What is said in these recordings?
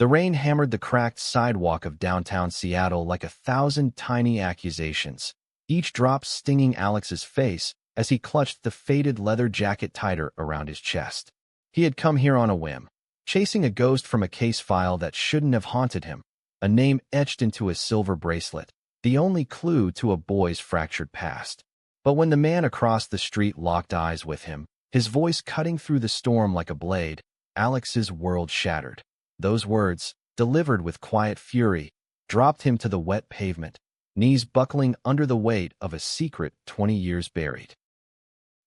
The rain hammered the cracked sidewalk of downtown Seattle like 1,000 tiny accusations, each drop stinging Alex's face as he clutched the faded leather jacket tighter around his chest. He had come here on a whim, chasing a ghost from a case file that shouldn't have haunted him, a name etched into a silver bracelet, the only clue to a boy's fractured past. But when the man across the street locked eyes with him, his voice cutting through the storm like a blade, Alex's world shattered. Those words, delivered with quiet fury, dropped him to the wet pavement, knees buckling under the weight of a secret 20 years buried.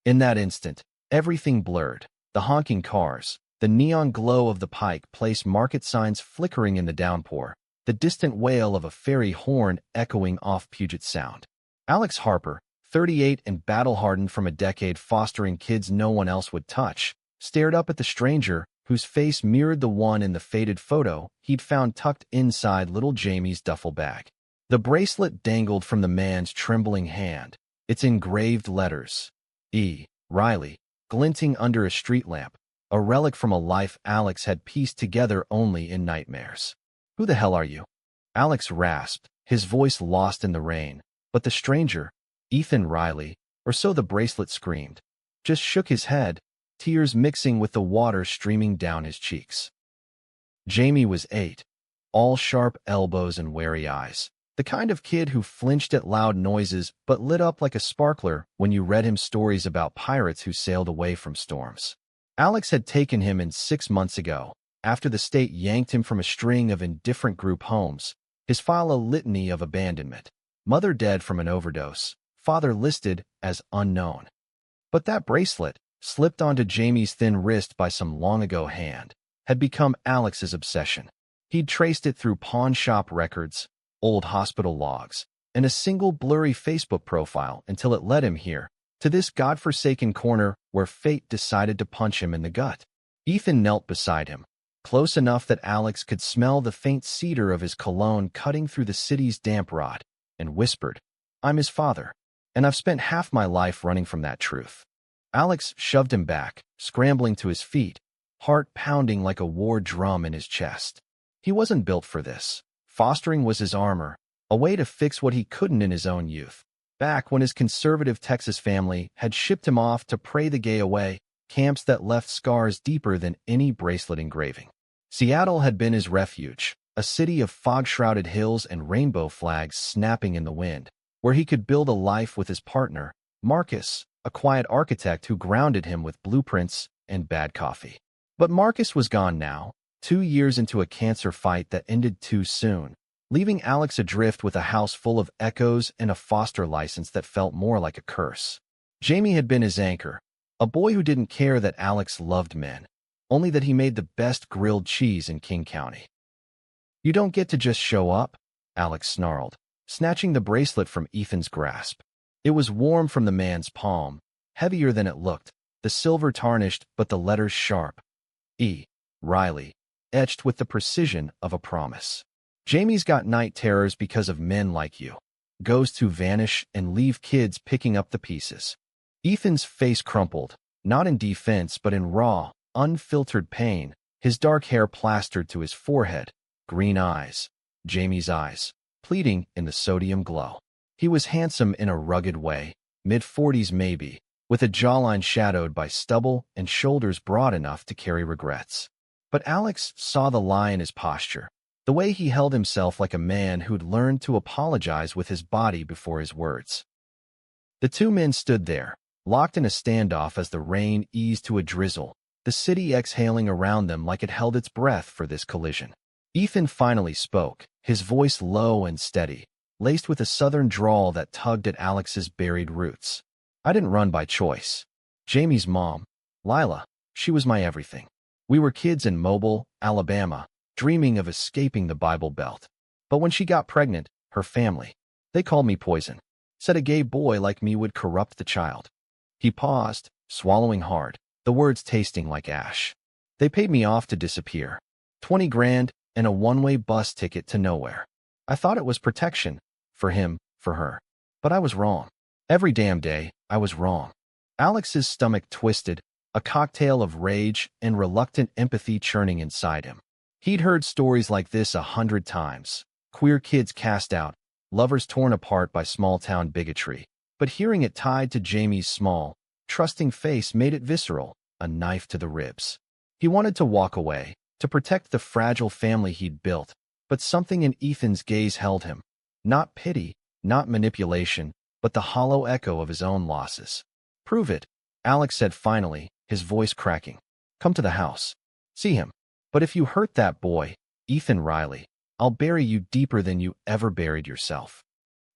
In that instant, everything blurred. The honking cars, the neon glow of the Pike Place market signs flickering in the downpour, the distant wail of a ferry horn echoing off Puget Sound. Alex Harper, 38 and battle-hardened from a decade fostering kids no one else would touch, stared up at the stranger whose face mirrored the one in the faded photo he'd found tucked inside little Jamie's duffel bag. The bracelet dangled from the man's trembling hand, its engraved letters, E. Riley, glinting under a street lamp, a relic from a life Alex had pieced together only in nightmares. "Who the hell are you?" Alex rasped, his voice lost in the rain, but the stranger, Ethan Riley, or so the bracelet screamed, just shook his head, tears mixing with the water streaming down his cheeks. Jamie was 8, all sharp elbows and wary eyes, the kind of kid who flinched at loud noises but lit up like a sparkler when you read him stories about pirates who sailed away from storms. Alex had taken him in 6 months ago, after the state yanked him from a string of indifferent group homes, his file a litany of abandonment, mother dead from an overdose, father listed as unknown. But that bracelet, slipped onto Jamie's thin wrist by some long-ago hand, had become Alex's obsession. He'd traced it through pawn shop records, old hospital logs, and a single blurry Facebook profile until it led him here, to this godforsaken corner where fate decided to punch him in the gut. Ethan knelt beside him, close enough that Alex could smell the faint cedar of his cologne cutting through the city's damp rot, and whispered, "I'm his father, and I've spent half my life running from that truth." Alex shoved him back, scrambling to his feet, heart pounding like a war drum in his chest. He wasn't built for this. Fostering was his armor, a way to fix what he couldn't in his own youth. Back when his conservative Texas family had shipped him off to pray the gay away, camps that left scars deeper than any bracelet engraving. Seattle had been his refuge, a city of fog-shrouded hills and rainbow flags snapping in the wind, where he could build a life with his partner, Marcus, a quiet architect who grounded him with blueprints and bad coffee. But Marcus was gone now, 2 years into a cancer fight that ended too soon, leaving Alex adrift with a house full of echoes and a foster license that felt more like a curse. Jamie had been his anchor, a boy who didn't care that Alex loved men, only that he made the best grilled cheese in King County. "You don't get to just show up," Alex snarled, snatching the bracelet from Ethan's grasp. It was warm from the man's palm, heavier than it looked, the silver tarnished but the letters sharp. E. Riley, etched with the precision of a promise. "Jamie's got night terrors because of men like you. Ghosts who vanish and leave kids picking up the pieces." Ethan's face crumpled, not in defense but in raw, unfiltered pain, his dark hair plastered to his forehead, green eyes, Jamie's eyes, pleading in the sodium glow. He was handsome in a rugged way, mid-40s maybe, with a jawline shadowed by stubble and shoulders broad enough to carry regrets. But Alex saw the lie in his posture, the way he held himself like a man who'd learned to apologize with his body before his words. The two men stood there, locked in a standoff as the rain eased to a drizzle, the city exhaling around them like it held its breath for this collision. Ethan finally spoke, his voice low and steady, laced with a southern drawl that tugged at Alex's buried roots. "I didn't run by choice. Jamie's mom, Lila, she was my everything. We were kids in Mobile, Alabama, dreaming of escaping the Bible Belt. But when she got pregnant, her family, they called me poison. Said a gay boy like me would corrupt the child." He paused, swallowing hard, the words tasting like ash. "They paid me off to disappear. 20 grand and a one-way bus ticket to nowhere. I thought it was protection. For him, for her. But I was wrong. Every damn day, I was wrong." Alex's stomach twisted, a cocktail of rage and reluctant empathy churning inside him. He'd heard stories like this 100 times. Queer kids cast out, lovers torn apart by small-town bigotry. But hearing it tied to Jamie's small, trusting face made it visceral, a knife to the ribs. He wanted to walk away, to protect the fragile family he'd built, but something in Ethan's gaze held him. Not pity, not manipulation, but the hollow echo of his own losses. "Prove it," Alex said finally, his voice cracking. "Come to the house. See him. But if you hurt that boy, Ethan Riley, I'll bury you deeper than you ever buried yourself."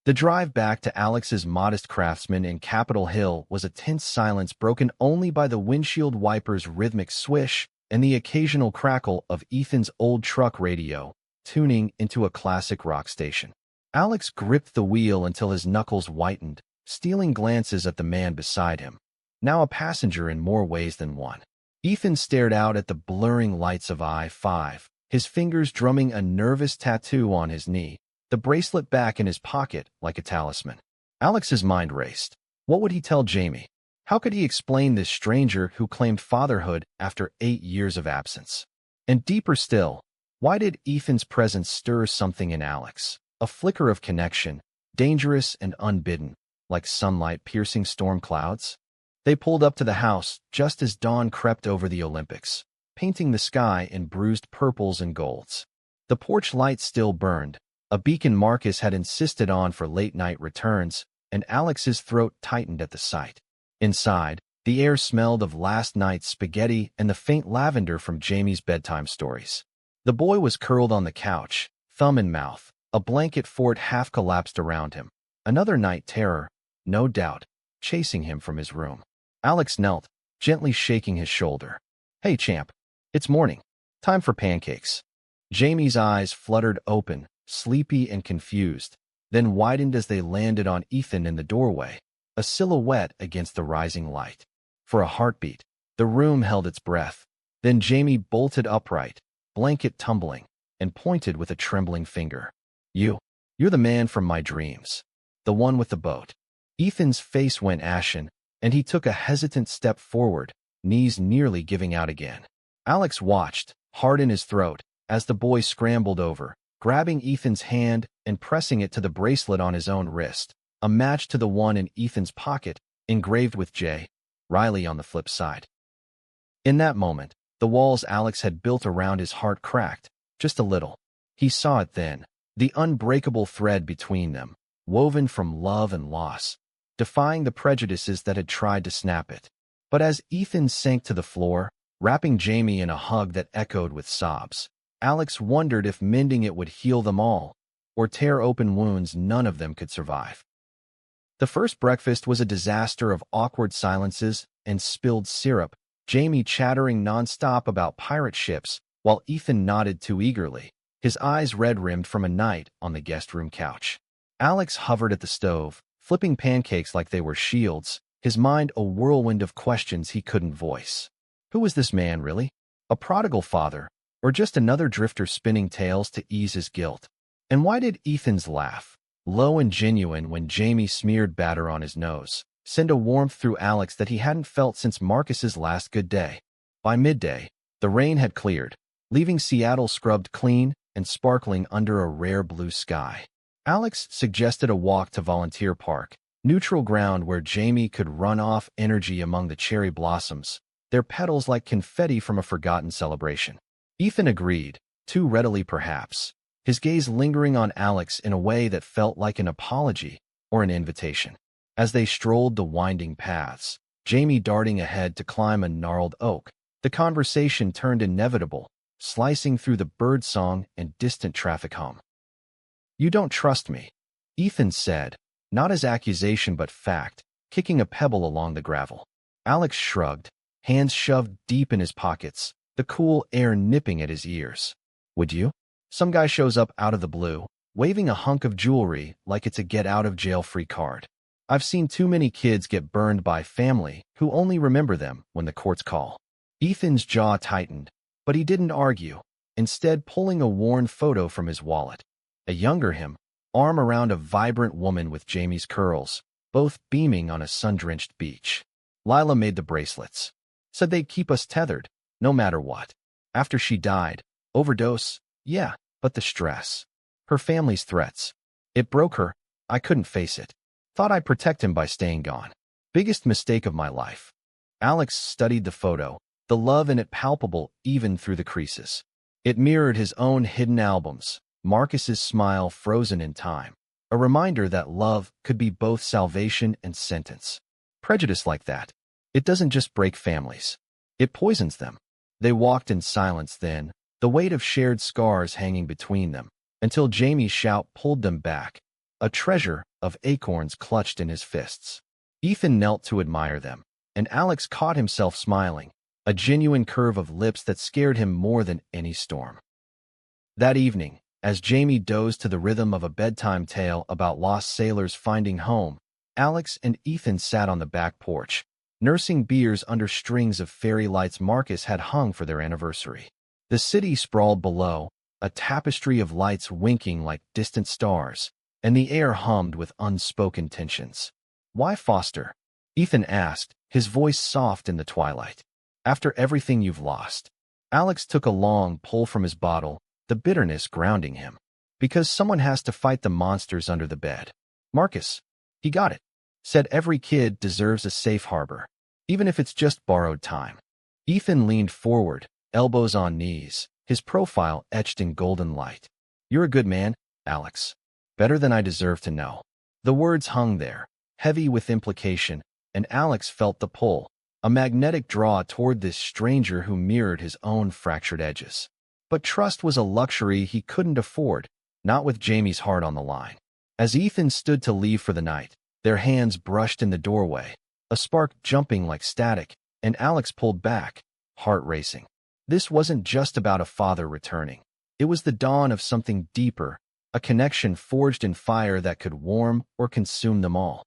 The drive back to Alex's modest craftsman in Capitol Hill was a tense silence broken only by the windshield wiper's rhythmic swish and the occasional crackle of Ethan's old truck radio, tuning into a classic rock station. Alex gripped the wheel until his knuckles whitened, stealing glances at the man beside him, now a passenger in more ways than one. Ethan stared out at the blurring lights of I-5, his fingers drumming a nervous tattoo on his knee, the bracelet back in his pocket like a talisman. Alex's mind raced. What would he tell Jamie? How could he explain this stranger who claimed fatherhood after 8 years of absence? And deeper still, why did Ethan's presence stir something in Alex? A flicker of connection, dangerous and unbidden, like sunlight piercing storm clouds? They pulled up to the house just as dawn crept over the Olympics, painting the sky in bruised purples and golds. The porch light still burned, a beacon Marcus had insisted on for late-night returns, and Alex's throat tightened at the sight. Inside, the air smelled of last night's spaghetti and the faint lavender from Jamie's bedtime stories. The boy was curled on the couch, thumb in mouth, a blanket fort half collapsed around him. Another night terror, no doubt, chasing him from his room. Alex knelt, gently shaking his shoulder. "Hey, champ. It's morning. Time for pancakes." Jamie's eyes fluttered open, sleepy and confused, then widened as they landed on Ethan in the doorway, a silhouette against the rising light. For a heartbeat, the room held its breath. Then Jamie bolted upright, blanket tumbling, and pointed with a trembling finger. You're the man from my dreams. The one with the boat." Ethan's face went ashen, and he took a hesitant step forward, knees nearly giving out again. Alex watched, heart in his throat, as the boy scrambled over, grabbing Ethan's hand and pressing it to the bracelet on his own wrist, a match to the one in Ethan's pocket, engraved with J. Riley on the flip side. In that moment, the walls Alex had built around his heart cracked, just a little. He saw it then, the unbreakable thread between them, woven from love and loss, defying the prejudices that had tried to snap it. But as Ethan sank to the floor, wrapping Jamie in a hug that echoed with sobs, Alex wondered if mending it would heal them all, or tear open wounds none of them could survive. The first breakfast was a disaster of awkward silences and spilled syrup, Jamie chattering nonstop about pirate ships, while Ethan nodded too eagerly, his eyes red-rimmed from a night on the guest room couch. Alex hovered at the stove, flipping pancakes like they were shields, his mind a whirlwind of questions he couldn't voice. Who was this man, really? A prodigal father, or just another drifter spinning tales to ease his guilt? And why did Ethan's laugh, low and genuine when Jamie smeared batter on his nose, send a warmth through Alex that he hadn't felt since Marcus's last good day? By midday, the rain had cleared, leaving Seattle scrubbed clean and sparkling under a rare blue sky. Alex suggested a walk to Volunteer Park, neutral ground where Jamie could run off energy among the cherry blossoms, their petals like confetti from a forgotten celebration. Ethan agreed, too readily perhaps, his gaze lingering on Alex in a way that felt like an apology or an invitation. As they strolled the winding paths, Jamie darting ahead to climb a gnarled oak, the conversation turned inevitable, slicing through the birdsong and distant traffic hum. "You don't trust me," Ethan said, not as accusation but fact, kicking a pebble along the gravel. Alex shrugged, hands shoved deep in his pockets, the cool air nipping at his ears. "Would you?" Some guy shows up out of the blue, waving a hunk of jewelry like it's a get-out-of-jail-free card. I've seen too many kids get burned by family who only remember them when the courts call. Ethan's jaw tightened, but he didn't argue, instead pulling a worn photo from his wallet. A younger him, arm around a vibrant woman with Jamie's curls, both beaming on a sun-drenched beach. Lila made the bracelets. Said they'd keep us tethered, no matter what. After she died, Overdose? Yeah, but the stress. Her family's threats. It broke her. I couldn't face it. Thought I'd protect him by staying gone. Biggest mistake of my life. Alex studied the photo, the love in it palpable even through the creases. It mirrored his own hidden albums, Marcus's smile frozen in time. A reminder that love could be both salvation and sentence. Prejudice like that. It doesn't just break families. It poisons them. They walked in silence then, the weight of shared scars hanging between them, until Jamie's shout pulled them back, a treasure of acorns clutched in his fists. Ethan knelt to admire them, and Alex caught himself smiling, a genuine curve of lips that scared him more than any storm. That evening, as Jamie dozed to the rhythm of a bedtime tale about lost sailors finding home, Alex and Ethan sat on the back porch, nursing beers under strings of fairy lights Marcus had hung for their anniversary. The city sprawled below, a tapestry of lights winking like distant stars, and the air hummed with unspoken tensions. "Why Foster?" Ethan asked, his voice soft in the twilight. "After everything you've lost." Alex took a long pull from his bottle, the bitterness grounding him. "Because someone has to fight the monsters under the bed." Marcus, he got it. Said every kid deserves a safe harbor, even if it's just borrowed time. Ethan leaned forward, elbows on knees, his profile etched in golden light. "You're a good man, Alex. Better than I deserve to know." The words hung there, heavy with implication, and Alex felt the pull, a magnetic draw toward this stranger who mirrored his own fractured edges. But trust was a luxury he couldn't afford, not with Jamie's heart on the line. As Ethan stood to leave for the night, their hands brushed in the doorway, a spark jumping like static, and Alex pulled back, heart racing. This wasn't just about a father returning. It was the dawn of something deeper, a connection forged in fire that could warm or consume them all.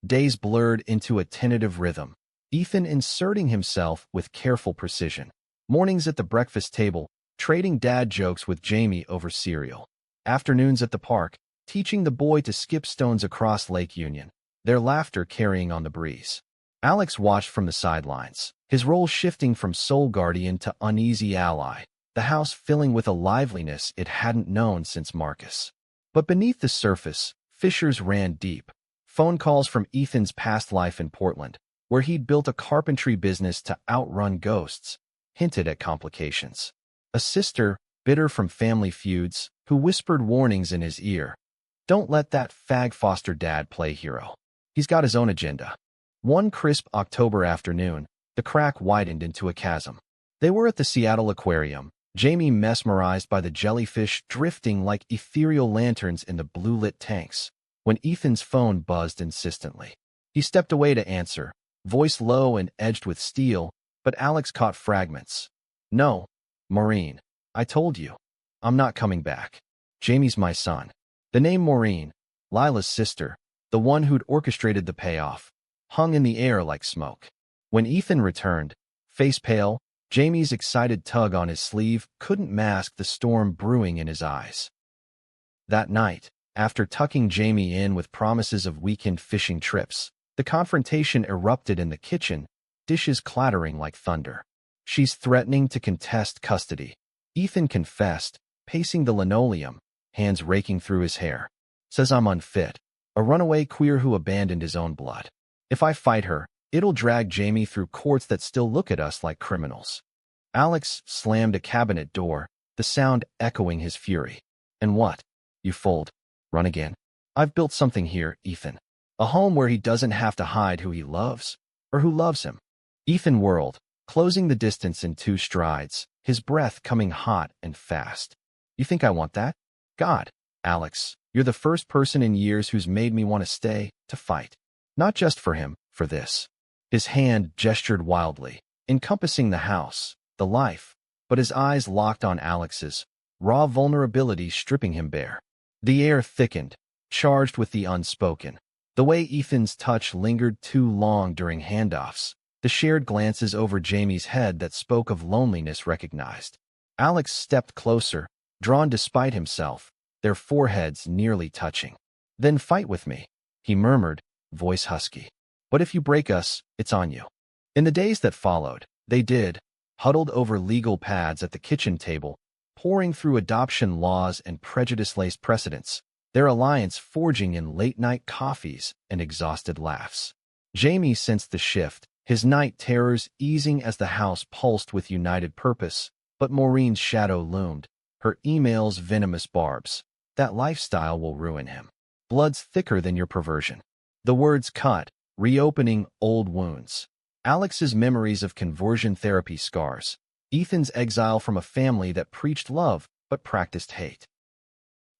Days blurred into a tentative rhythm, Ethan inserting himself with careful precision. Mornings at the breakfast table, trading dad jokes with Jamie over cereal. Afternoons at the park, teaching the boy to skip stones across Lake Union, their laughter carrying on the breeze. Alex watched from the sidelines, his role shifting from sole guardian to uneasy ally, the house filling with a liveliness it hadn't known since Marcus. But beneath the surface, fissures ran deep. Phone calls from Ethan's past life in Portland, where he'd built a carpentry business to outrun ghosts, hinted at complications. A sister, bitter from family feuds, who whispered warnings in his ear. "Don't let that fag Foster dad play hero. He's got his own agenda." One crisp October afternoon, the crack widened into a chasm. They were at the Seattle Aquarium, Jamie mesmerized by the jellyfish drifting like ethereal lanterns in the blue-lit tanks, when Ethan's phone buzzed insistently. He stepped away to answer, voice low and edged with steel, but Alex caught fragments. "No, Maureen, I told you. I'm not coming back. Jamie's my son." The name Maureen, Lila's sister, the one who'd orchestrated the payoff, hung in the air like smoke. When Ethan returned, face pale, Jamie's excited tug on his sleeve couldn't mask the storm brewing in his eyes. That night, after tucking Jamie in with promises of weekend fishing trips, the confrontation erupted in the kitchen, dishes clattering like thunder. "She's threatening to contest custody," Ethan confessed, pacing the linoleum, hands raking through his hair. "Says I'm unfit, a runaway queer who abandoned his own blood. If I fight her, it'll drag Jamie through courts that still look at us like criminals." Alex slammed a cabinet door, the sound echoing his fury. "And what? You fold? Run again? I've built something here, Ethan. A home where he doesn't have to hide who he loves, or who loves him." Ethan whirled, closing the distance in 2 strides, his breath coming hot and fast. "You think I want that? God, Alex, you're the first person in years who's made me want to stay, to fight. Not just for him, for this." His hand gestured wildly, encompassing the house, the life, but his eyes locked on Alex's, raw vulnerability stripping him bare. The air thickened, charged with the unspoken. The way Ethan's touch lingered too long during handoffs, the shared glances over Jamie's head that spoke of loneliness recognized. Alex stepped closer, drawn despite himself, their foreheads nearly touching. "Then fight with me," he murmured, voice husky. "But if you break us, it's on you." In the days that followed, they did, huddled over legal pads at the kitchen table, pouring through adoption laws and prejudice-laced precedents, their alliance forging in late-night coffees and exhausted laughs. Jamie sensed the shift, his night terrors easing as the house pulsed with united purpose, but Maureen's shadow loomed, her emails venomous barbs. That lifestyle will ruin him. Blood's thicker than your perversion. The words cut, reopening old wounds. Alex's memories of conversion therapy scars. Ethan's exile from a family that preached love but practiced hate.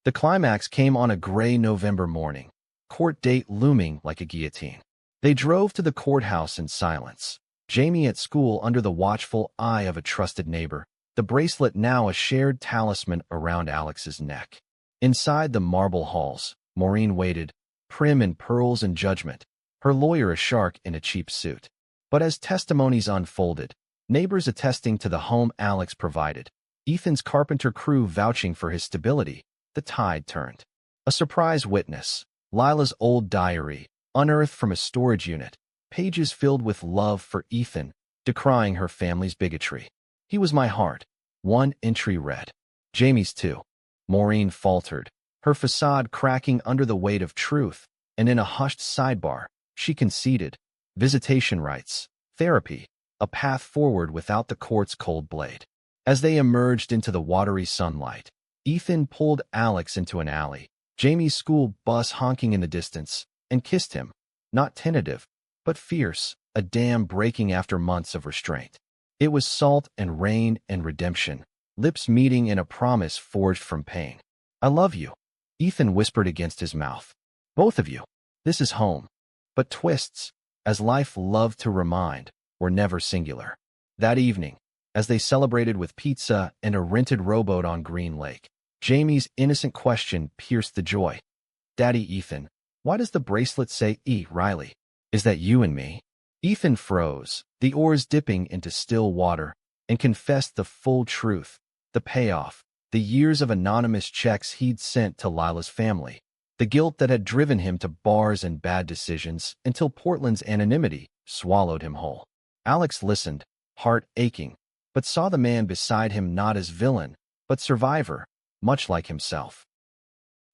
The climax came on a gray November morning, court date looming like a guillotine. They drove to the courthouse in silence, Jamie at school under the watchful eye of a trusted neighbor, the bracelet now a shared talisman around Alex's neck. Inside the marble halls, Maureen waited, prim in pearls and judgment, her lawyer a shark in a cheap suit. But as testimonies unfolded, neighbors attesting to the home Alex provided, Ethan's carpenter crew vouching for his stability, the tide turned. A surprise witness, Lila's old diary, unearthed from a storage unit, pages filled with love for Ethan, decrying her family's bigotry. He was my heart. One entry read. Jamie's too. Maureen faltered, her facade cracking under the weight of truth, and in a hushed sidebar, she conceded. Visitation rights, therapy, a path forward without the court's cold blade. As they emerged into the watery sunlight, Ethan pulled Alex into an alley, Jamie's school bus honking in the distance, and kissed him, not tentative, but fierce, a dam breaking after months of restraint. It was salt and rain and redemption, lips meeting in a promise forged from pain. I love you, Ethan whispered against his mouth. Both of you. This is home. But twists, as life loved to remind, were never singular. That evening, as they celebrated with pizza and a rented rowboat on Green Lake, Jamie's innocent question pierced the joy. Daddy Ethan, why does the bracelet say E. Riley? Is that you and me? Ethan froze, the oars dipping into still water, and confessed the full truth, the payoff, the years of anonymous checks he'd sent to Lila's family, the guilt that had driven him to bars and bad decisions until Portland's anonymity swallowed him whole. Alex listened, heart aching, but saw the man beside him not as villain, but survivor, much like himself.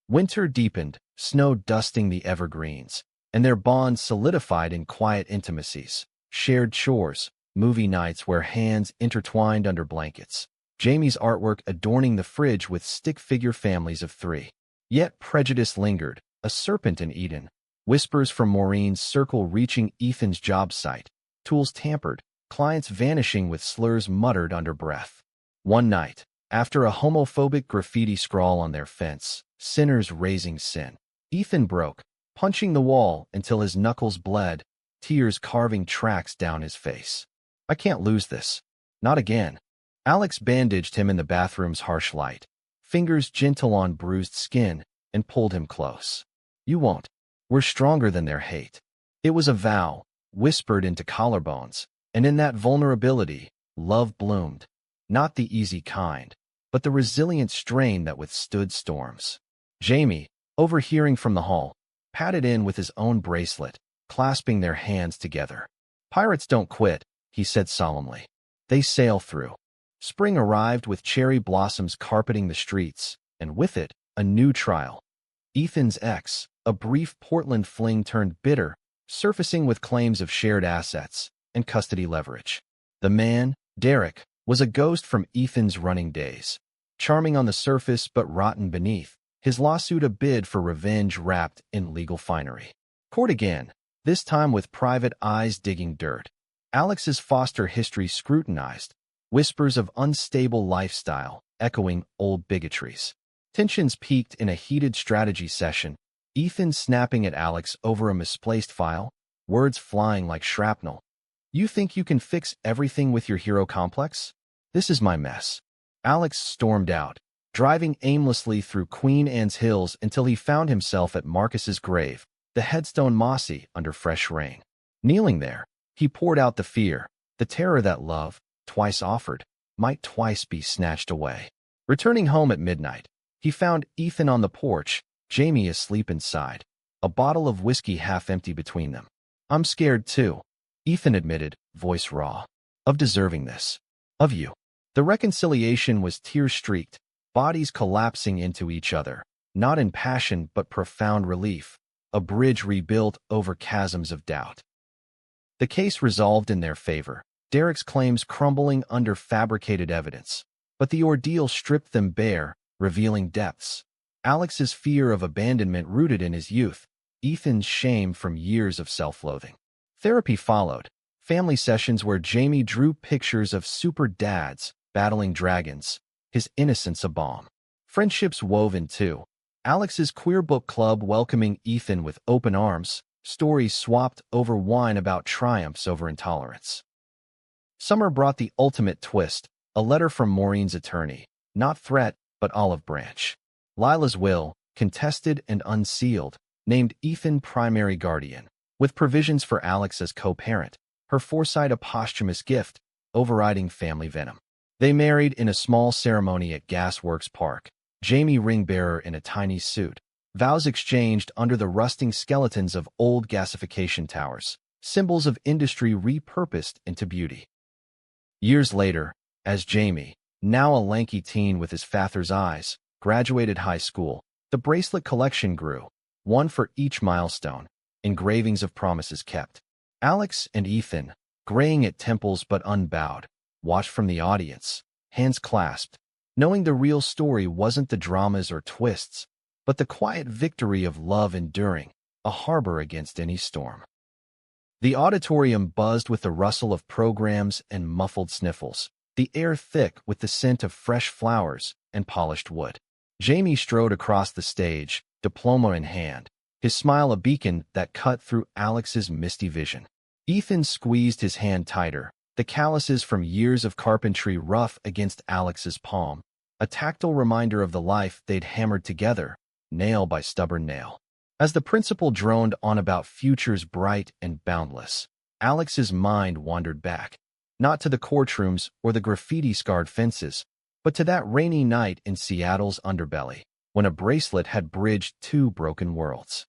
Winter deepened, snow dusting the evergreens, and their bond solidified in quiet intimacies, shared chores, movie nights where hands intertwined under blankets, Jamie's artwork adorning the fridge with stick figure families of three. Yet prejudice lingered, a serpent in Eden, whispers from Maureen's circle reaching Ethan's job site, tools tampered, clients vanishing with slurs muttered under breath. One night, after a homophobic graffiti scrawl on their fence, sinners raising sin, Ethan broke, punching the wall until his knuckles bled, tears carving tracks down his face. I can't lose this. Not again. Alex bandaged him in the bathroom's harsh light, fingers gentle on bruised skin, and pulled him close. You won't. We're stronger than their hate. It was a vow, whispered into collarbones, and in that vulnerability, love bloomed. Not the easy kind, but the resilient strain that withstood storms. Jamie, overhearing from the hall, patted in with his own bracelet, clasping their hands together. Pirates don't quit, he said solemnly. They sail through. Spring arrived with cherry blossoms carpeting the streets, and with it, a new trial. Ethan's ex, a brief Portland fling turned bitter, surfacing with claims of shared assets and custody leverage. The man, Derek, was a ghost from Ethan's running days. Charming on the surface but rotten beneath, his lawsuit a bid for revenge wrapped in legal finery. Court again, this time with private eyes digging dirt. Alex's foster history scrutinized, whispers of unstable lifestyle echoing old bigotries. Tensions peaked in a heated strategy session, Ethan snapping at Alex over a misplaced file, words flying like shrapnel. You think you can fix everything with your hero complex? This is my mess. Alex stormed out, driving aimlessly through Queen Anne's Hills until he found himself at Marcus's grave, the headstone mossy under fresh rain. Kneeling there, he poured out the fear, the terror that love, twice offered, might twice be snatched away. Returning home at midnight, he found Ethan on the porch, Jamie asleep inside, a bottle of whiskey half empty between them. I'm scared too, Ethan admitted, voice raw. Of deserving this. Of you. The reconciliation was tear-streaked, bodies collapsing into each other, not in passion but profound relief, a bridge rebuilt over chasms of doubt. The case resolved in their favor, Derek's claims crumbling under fabricated evidence. But the ordeal stripped them bare, revealing depths. Alex's fear of abandonment rooted in his youth, Ethan's shame from years of self-loathing. Therapy followed, family sessions where Jamie drew pictures of super dads battling dragons, his innocence a balm. Friendships woven too. Alex's queer book club welcoming Ethan with open arms, stories swapped over wine about triumphs over intolerance. Summer brought the ultimate twist, a letter from Maureen's attorney, not threat, but olive branch. Lila's will, contested and unsealed, named Ethan primary guardian, with provisions for Alex as co-parent, her foresight a posthumous gift, overriding family venom. They married in a small ceremony at Gasworks Park, Jamie ring-bearer in a tiny suit, vows exchanged under the rusting skeletons of old gasification towers, symbols of industry repurposed into beauty. Years later, as Jamie, now a lanky teen with his father's eyes, graduated high school, the bracelet collection grew, one for each milestone, engravings of promises kept. Alex and Ethan, graying at temples but unbowed, watched from the audience, hands clasped, knowing the real story wasn't the dramas or twists, but the quiet victory of love enduring, a harbor against any storm. The auditorium buzzed with the rustle of programs and muffled sniffles, the air thick with the scent of fresh flowers and polished wood. Jamie strode across the stage, diploma in hand, his smile a beacon that cut through Alex's misty vision. Ethan squeezed his hand tighter, the calluses from years of carpentry rough against Alex's palm, a tactile reminder of the life they'd hammered together, nail by stubborn nail. As the principal droned on about futures bright and boundless, Alex's mind wandered back, not to the courtrooms or the graffiti-scarred fences, but to that rainy night in Seattle's underbelly, when a bracelet had bridged two broken worlds.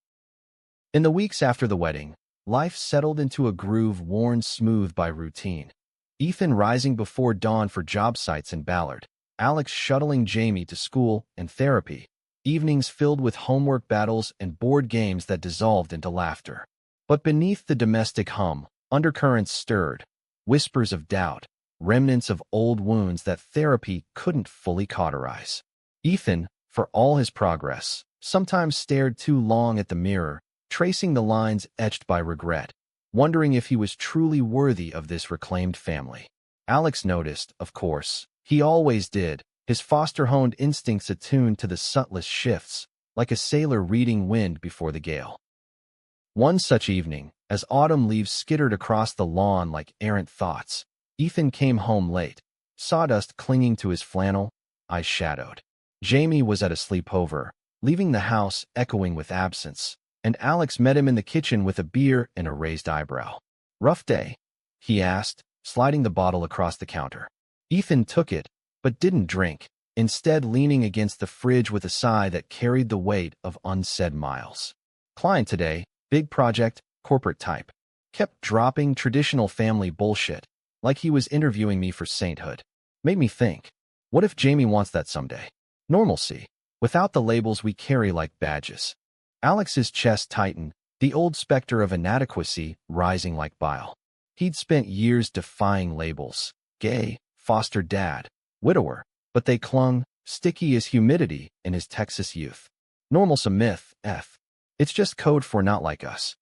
In the weeks after the wedding, life settled into a groove worn smooth by routine. Ethan rising before dawn for job sites in Ballard, Alex shuttling Jamie to school and therapy, evenings filled with homework battles and board games that dissolved into laughter. But beneath the domestic hum, undercurrents stirred, whispers of doubt, remnants of old wounds that therapy couldn't fully cauterize. Ethan, for all his progress, sometimes stared too long at the mirror, tracing the lines etched by regret, wondering if he was truly worthy of this reclaimed family. Alex noticed, of course, he always did, his foster-honed instincts attuned to the subtlest shifts, like a sailor reading wind before the gale. One such evening, as autumn leaves skittered across the lawn like errant thoughts, Ethan came home late, sawdust clinging to his flannel, eyes shadowed. Jamie was at a sleepover, leaving the house echoing with absence, and Alex met him in the kitchen with a beer and a raised eyebrow. "Rough day?" he asked, sliding the bottle across the counter. Ethan took it, but didn't drink, instead leaning against the fridge with a sigh that carried the weight of unsaid miles. "Client today, big project, corporate type." Kept dropping traditional family bullshit, like he was interviewing me for sainthood. Made me think, what if Jamie wants that someday? Normalcy, without the labels we carry like badges. Alex's chest tightened, the old specter of inadequacy rising like bile. He'd spent years defying labels, gay, foster dad, widower, but they clung, sticky as humidity, in his Texas youth. Normal's a myth, it's just code for not like us.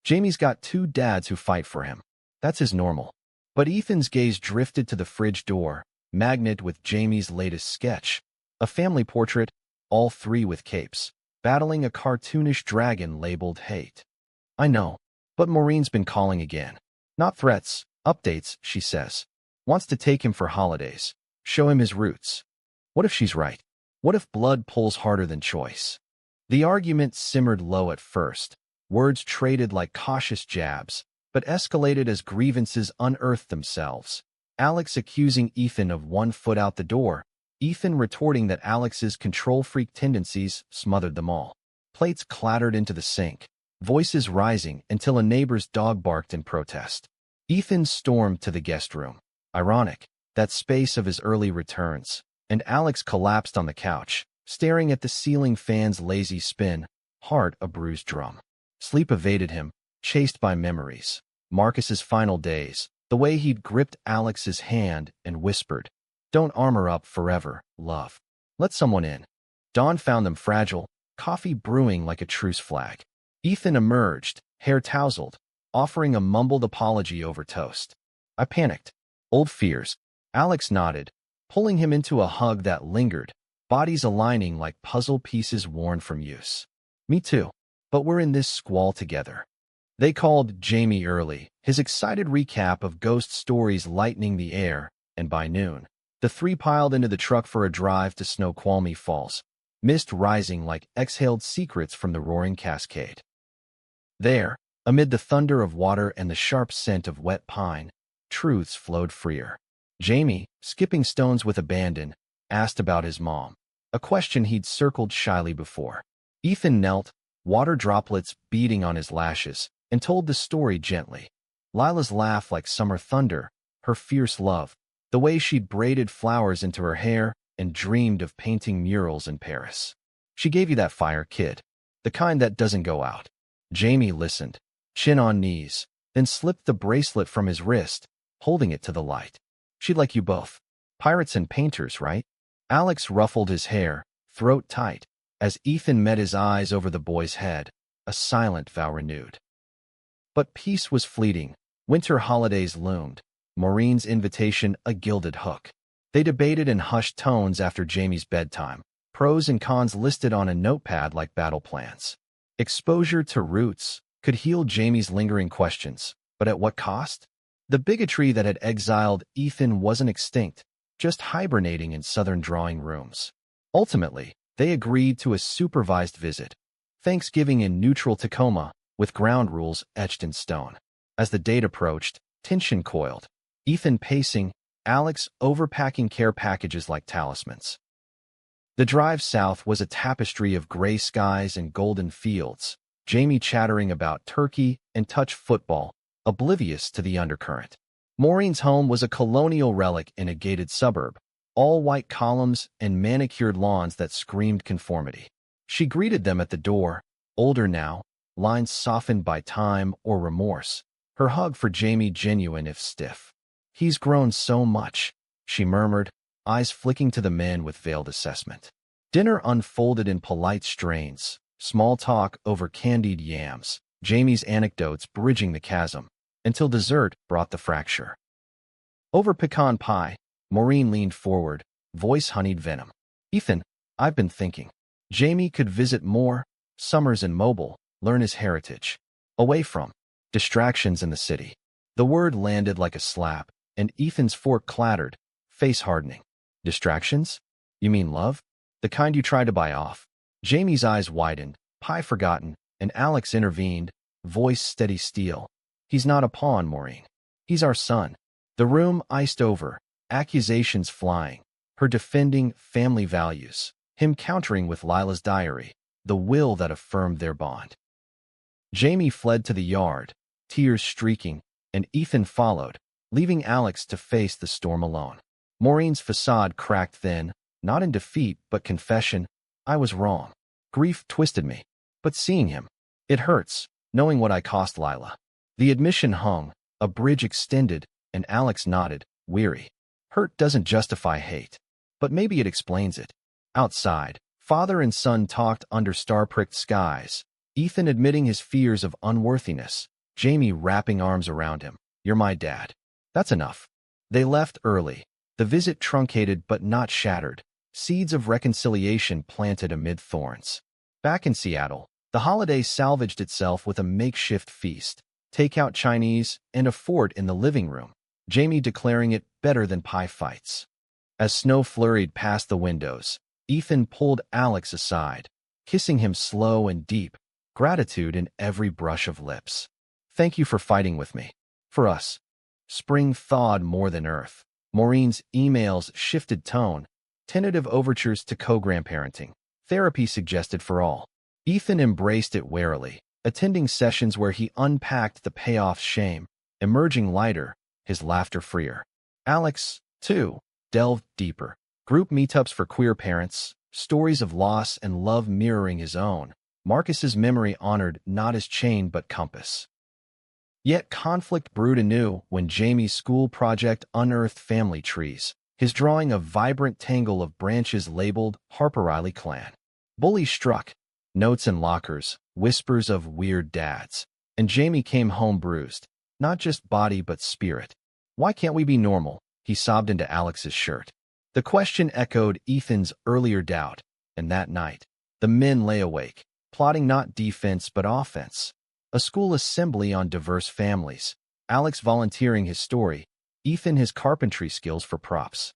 Jamie's got two dads who fight for him. That's his normal. But Ethan's gaze drifted to the fridge door, magnet with Jamie's latest sketch. A family portrait, all three with capes, battling a cartoonish dragon labeled hate. "I know, but Maureen's been calling again. Not threats, updates, she says. Wants to take him for holidays, show him his roots." What if she's right? What if blood pulls harder than choice? The argument simmered low at first, words traded like cautious jabs, but escalated as grievances unearthed themselves. Alex accusing Ethan of 1 foot out the door, Ethan retorting that Alex's control-freak tendencies smothered them all. Plates clattered into the sink, voices rising until a neighbor's dog barked in protest. Ethan stormed to the guest room. Ironic, that space of his early returns, and Alex collapsed on the couch, staring at the ceiling fan's lazy spin, heart a bruised drum. Sleep evaded him, chased by memories. Marcus's final days, the way he'd gripped Alex's hand and whispered, "Don't armor up forever, love. Let someone in." Dawn found them fragile, coffee brewing like a truce flag. Ethan emerged, hair tousled, offering a mumbled apology over toast. I panicked. Old fears. Alex nodded, pulling him into a hug that lingered, bodies aligning like puzzle pieces worn from use. Me too. But we're in this squall together. They called Jamie early, his excited recap of ghost stories lightening the air, and by noon, the three piled into the truck for a drive to Snoqualmie Falls, mist rising like exhaled secrets from the roaring cascade. There, amid the thunder of water and the sharp scent of wet pine, truths flowed freer. Jamie, skipping stones with abandon, asked about his mom, a question he'd circled shyly before. Ethan knelt, water droplets beating on his lashes, and told the story gently. Lila's laugh like summer thunder, her fierce love, the way she'd braided flowers into her hair and dreamed of painting murals in Paris. She gave you that fire, kid, the kind that doesn't go out. Jamie listened, chin on knees, then slipped the bracelet from his wrist, holding it to the light. She'd like you both. Pirates and painters, right? Alex ruffled his hair, throat tight, as Ethan met his eyes over the boy's head, a silent vow renewed. But peace was fleeting. Winter holidays loomed, Maureen's invitation a gilded hook. They debated in hushed tones after Jamie's bedtime, pros and cons listed on a notepad like battle plans. Exposure to roots could heal Jamie's lingering questions, but at what cost? The bigotry that had exiled Ethan wasn't extinct, just hibernating in southern drawing rooms. Ultimately, they agreed to a supervised visit, Thanksgiving in neutral Tacoma, with ground rules etched in stone. As the date approached, tension coiled, Ethan pacing, Alex overpacking care packages like talismans. The drive south was a tapestry of gray skies and golden fields, Jamie chattering about turkey and touch football, oblivious to the undercurrent. Maureen's home was a colonial relic in a gated suburb, all white columns and manicured lawns that screamed conformity. She greeted them at the door, older now, lines softened by time or remorse, her hug for Jamie genuine if stiff. "He's grown so much," she murmured, eyes flicking to the men with veiled assessment. Dinner unfolded in polite strains, small talk over candied yams, Jamie's anecdotes bridging the chasm, until dessert brought the fracture. Over pecan pie, Maureen leaned forward, voice honeyed venom. "Ethan, I've been thinking. Jamie could visit more, summers in Mobile, learn his heritage. Away from distractions in the city." The word landed like a slap, and Ethan's fork clattered, face hardening. "Distractions? You mean love? The kind you try to buy off?" Jamie's eyes widened, pie forgotten, and Alex intervened, voice steady steel. "He's not a pawn, Maureen. He's our son." The room iced over, accusations flying, her defending family values, him countering with Lila's diary, the will that affirmed their bond. Jamie fled to the yard, tears streaking, and Ethan followed, leaving Alex to face the storm alone. Maureen's facade cracked thin, not in defeat but confession. "I was wrong. Grief twisted me. But seeing him, it hurts, knowing what I cost Lila." The admission hung, a bridge extended, and Alex nodded, weary. Hurt doesn't justify hate, but maybe it explains it. Outside, father and son talked under star-pricked skies, Ethan admitting his fears of unworthiness, Jamie wrapping arms around him. "You're my dad. That's enough." They left early, the visit truncated but not shattered, seeds of reconciliation planted amid thorns. Back in Seattle, the holiday salvaged itself with a makeshift feast, takeout Chinese, and a fort in the living room, Jamie declaring it better than pie fights. As snow flurried past the windows, Ethan pulled Alex aside, kissing him slow and deep, gratitude in every brush of lips. "Thank you for fighting with me. For us." Spring thawed more than earth. Maureen's emails shifted tone, tentative overtures to co-grandparenting, therapy suggested for all. Ethan embraced it warily, attending sessions where he unpacked the payoff's shame, emerging lighter, his laughter freer. Alex, 2. Delve deeper. Group meetups for queer parents, stories of loss and love mirroring his own. Marcus's memory honored not as chain but compass. Yet conflict brewed anew when Jamie's school project unearthed family trees, his drawing a vibrant tangle of branches labeled Harper Riley clan. Bullies struck, notes in lockers, whispers of weird dads, and Jamie came home bruised, not just body but spirit. Why can't we be normal? He sobbed into Alex's shirt. The question echoed Ethan's earlier doubt, and that night, the men lay awake, plotting not defense but offense. A school assembly on diverse families, Alex volunteering his story, Ethan his carpentry skills for props.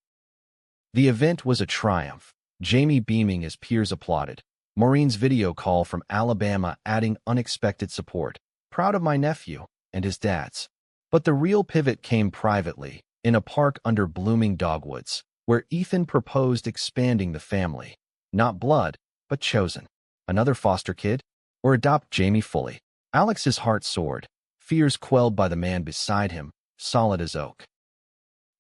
The event was a triumph, Jamie beaming as peers applauded, Maureen's video call from Alabama adding unexpected support. Proud of my nephew, and his dad's. But the real pivot came privately, in a park under blooming dogwoods, where Ethan proposed expanding the family. Not blood, but chosen. Another foster kid? Or adopt Jamie fully. Alex's heart soared, fears quelled by the man beside him, solid as oak.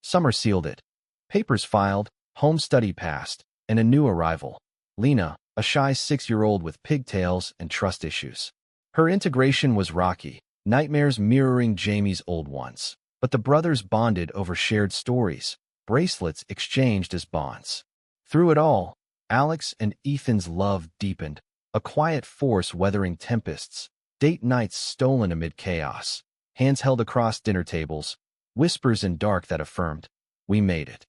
Summer sealed it. Papers filed, home study passed, and a new arrival. Lena, a shy 6-year-old with pigtails and trust issues. Her integration was rocky, nightmares mirroring Jamie's old ones. But the brothers bonded over shared stories, bracelets exchanged as bonds. Through it all, Alex and Ethan's love deepened, a quiet force weathering tempests, date nights stolen amid chaos, hands held across dinner tables, whispers in dark that affirmed, "We made it."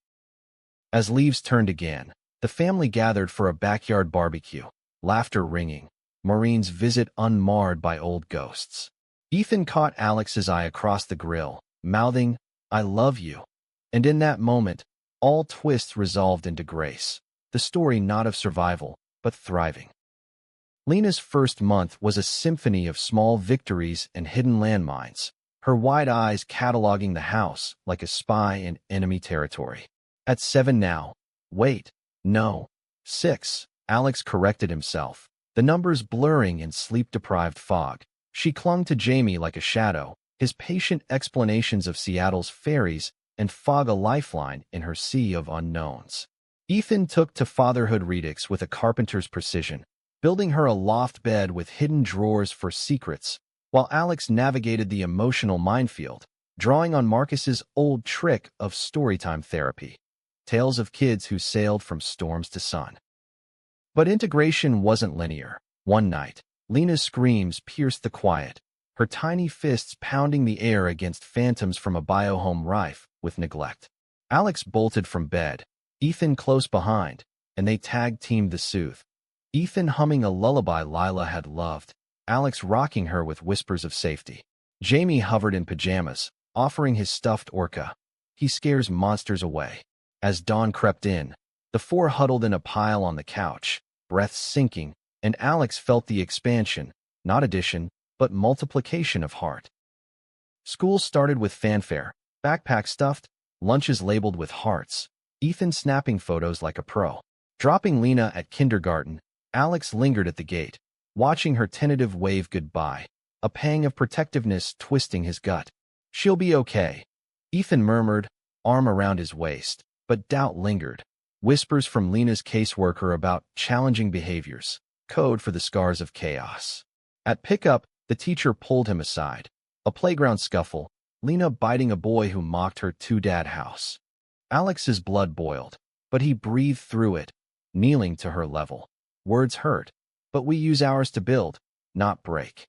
As leaves turned again, the family gathered for a backyard barbecue, laughter ringing, Maureen's visit unmarred by old ghosts. Ethan caught Alex's eye across the grill, mouthing, "I love you." And in that moment, all twists resolved into grace, the story not of survival, but thriving. Lena's first month was a symphony of small victories and hidden landmines, her wide eyes cataloging the house like a spy in enemy territory. At 7 now. Wait, no. 6, Alex corrected himself, the numbers blurring in sleep-deprived fog. She clung to Jamie like a shadow, his patient explanations of Seattle's ferries and fog a lifeline in her sea of unknowns. Ethan took to fatherhood redux with a carpenter's precision, building her a loft bed with hidden drawers for secrets, while Alex navigated the emotional minefield, drawing on Marcus's old trick of storytime therapy, tales of kids who sailed from storms to sun. But integration wasn't linear. One night, Lena's screams pierced the quiet, her tiny fists pounding the air against phantoms from a biohome rife with neglect. Alex bolted from bed, Ethan close behind, and they tag-teamed the soothe. Ethan humming a lullaby Lila had loved, Alex rocking her with whispers of safety. Jamie hovered in pajamas, offering his stuffed orca. He scares monsters away. As dawn crept in, the four huddled in a pile on the couch, breaths sinking, and Alex felt the expansion, not addition, but multiplication of heart. School started with fanfare, backpack stuffed, lunches labeled with hearts, Ethan snapping photos like a pro. Dropping Lena at kindergarten, Alex lingered at the gate, watching her tentative wave goodbye, a pang of protectiveness twisting his gut. "She'll be okay," Ethan murmured, arm around his waist, but doubt lingered. Whispers from Lena's caseworker about challenging behaviors, code for the scars of chaos. At pickup, the teacher pulled him aside. A playground scuffle, Lena biting a boy who mocked her two-dad house. Alex's blood boiled, but he breathed through it, kneeling to her level. Words hurt, but we use ours to build, not break.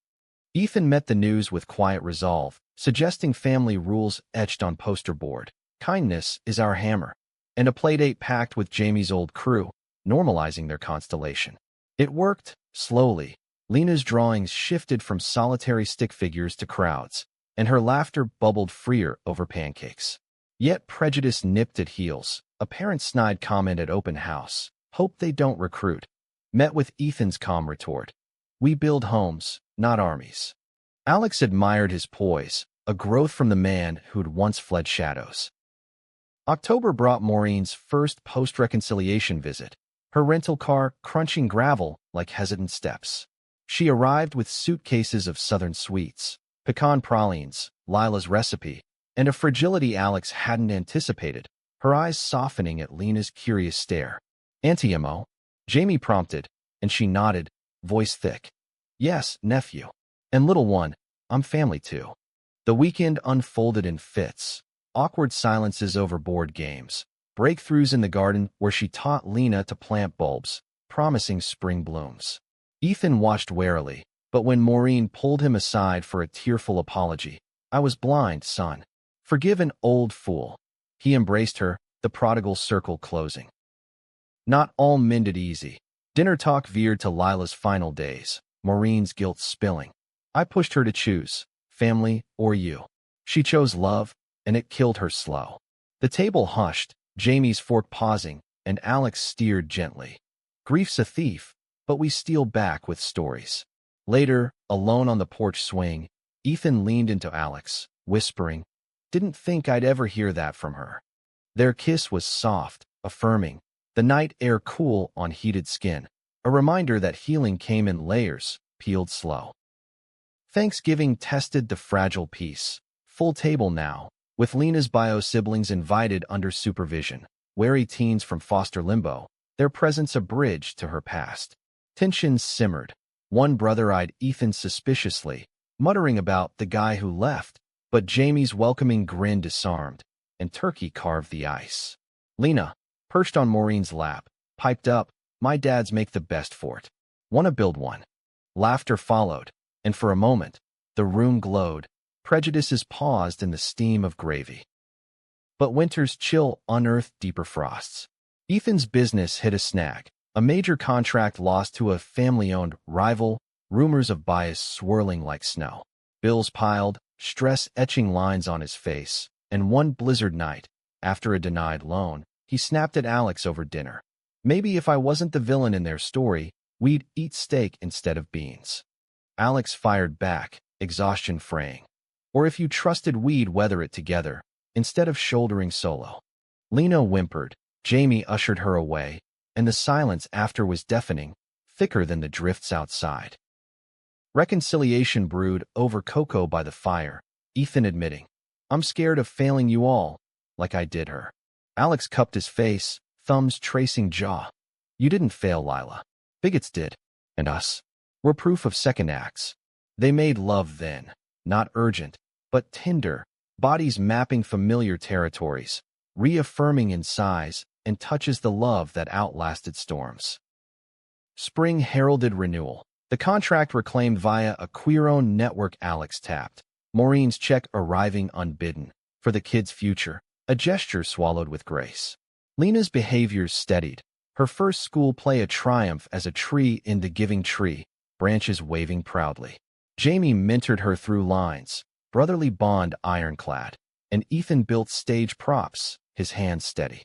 Ethan met the news with quiet resolve, suggesting family rules etched on poster board. Kindness is our hammer. And a playdate packed with Jamie's old crew, normalizing their constellation. It worked, slowly. Lena's drawings shifted from solitary stick figures to crowds, and her laughter bubbled freer over pancakes. Yet prejudice nipped at heels. A parent snide comment at open house, "Hope they don't recruit," met with Ethan's calm retort, "We build homes, not armies." Alex admired his poise, a growth from the man who'd once fled shadows. October brought Maureen's first post-reconciliation visit, her rental car crunching gravel like hesitant steps. She arrived with suitcases of southern sweets, pecan pralines, Lila's recipe, and a fragility Alex hadn't anticipated, her eyes softening at Lena's curious stare. "Auntie Mo," Jamie prompted, and she nodded, voice thick. "Yes, nephew. And little one, I'm family too." The weekend unfolded in fits. Awkward silences over board games. Breakthroughs in the garden where she taught Lena to plant bulbs, promising spring blooms. Ethan watched warily, but when Maureen pulled him aside for a tearful apology, "I was blind, son. Forgive an old fool." He embraced her, the prodigal circle closing. Not all mended easy. Dinner talk veered to Lila's final days, Maureen's guilt spilling. "I pushed her to choose, family or you. She chose love, and it killed her slow." The table hushed, Jamie's fork pausing, and Alex steered gently. "Grief's a thief, but we steal back with stories." Later, alone on the porch swing, Ethan leaned into Alex, whispering, "Didn't think I'd ever hear that from her." Their kiss was soft, affirming, the night air cool on heated skin, a reminder that healing came in layers, peeled slow. Thanksgiving tested the fragile peace. Full table now, with Lena's bio siblings invited under supervision, wary teens from foster limbo, their presence a bridge to her past. Tensions simmered. One brother eyed Ethan suspiciously, muttering about the guy who left, but Jamie's welcoming grin disarmed, and turkey carved the ice. Lena, perched on Maureen's lap, piped up, "My dads make the best fort. Wanna build one?" Laughter followed, and for a moment, the room glowed. Prejudices paused in the steam of gravy. But winter's chill unearthed deeper frosts. Ethan's business hit a snag, a major contract lost to a family-owned rival, rumors of bias swirling like snow. Bills piled, stress etching lines on his face, and one blizzard night, after a denied loan, he snapped at Alex over dinner. "Maybe if I wasn't the villain in their story, we'd eat steak instead of beans." Alex fired back, exhaustion fraying. "Or if you trusted we'd weather it together, instead of shouldering solo." Lena whimpered, Jamie ushered her away, and the silence after was deafening, thicker than the drifts outside. Reconciliation brewed over cocoa by the fire, Ethan admitting, "I'm scared of failing you all, like I did her." Alex cupped his face, thumbs tracing jaw. "You didn't fail, Lila. Bigots did. And us. We're proof of second acts." They made love then, not urgent, but tender, bodies mapping familiar territories, reaffirming in size and touches the love that outlasted storms. Spring heralded renewal. The contract reclaimed via a queer-owned network Alex tapped, Maureen's check arriving unbidden, for the kid's future, a gesture swallowed with grace. Lena's behaviors steadied, her first school play a triumph as a tree in the giving tree, branches waving proudly. Jamie mentored her through lines, brotherly bond ironclad, and Ethan built stage props, his hands steady.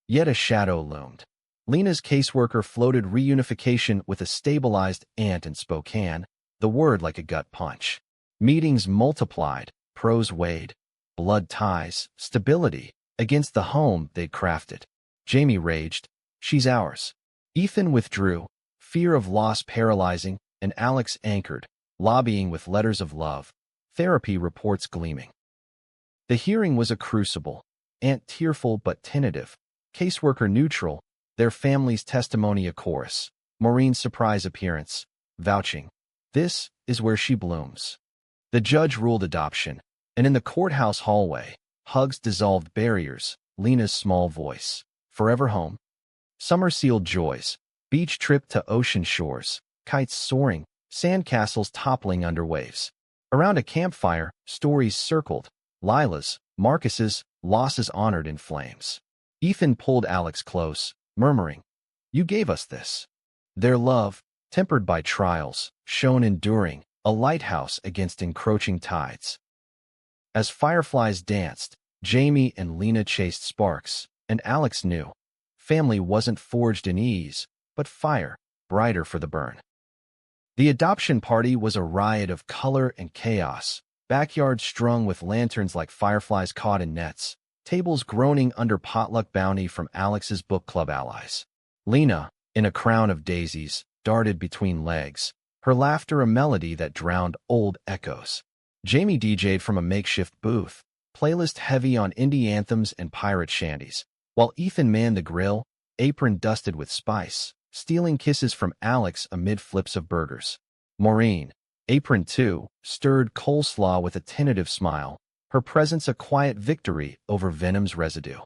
Yet a shadow loomed. Lena's caseworker floated reunification with a stabilized aunt in Spokane, the word like a gut punch. Meetings multiplied, pros weighed, blood ties, stability, against the home they'd crafted. Jamie raged, "She's ours." Ethan withdrew, fear of loss paralyzing, and Alex anchored, lobbying with letters of love, therapy reports gleaming. The hearing was a crucible, aunt tearful but tentative, caseworker neutral, their family's testimony a chorus, Maureen's surprise appearance, vouching, "This is where she blooms." The judge ruled adoption, and in the courthouse hallway, hugs dissolved barriers, Lena's small voice, "Forever home." Summer-sealed joys, beach trip to ocean shores, kites soaring, sandcastles toppling under waves. Around a campfire, stories circled, Lila's, Marcus's, losses honored in flames. Ethan pulled Alex close, murmuring, "You gave us this." Their love, tempered by trials, shone enduring, a lighthouse against encroaching tides. As fireflies danced, Jamie and Lena chased sparks, and Alex knew. Family wasn't forged in ease, but fire, brighter for the burn. The adoption party was a riot of color and chaos, backyards strung with lanterns like fireflies caught in nets, tables groaning under potluck bounty from Alex's book club allies. Lena, in a crown of daisies, darted between legs, her laughter a melody that drowned old echoes. Jamie DJ'd from a makeshift booth, playlist heavy on indie anthems and pirate shanties, while Ethan manned the grill, apron dusted with spice, stealing kisses from Alex amid flips of burgers. Maureen, apron too, stirred coleslaw with a tentative smile, her presence a quiet victory over Venom's residue.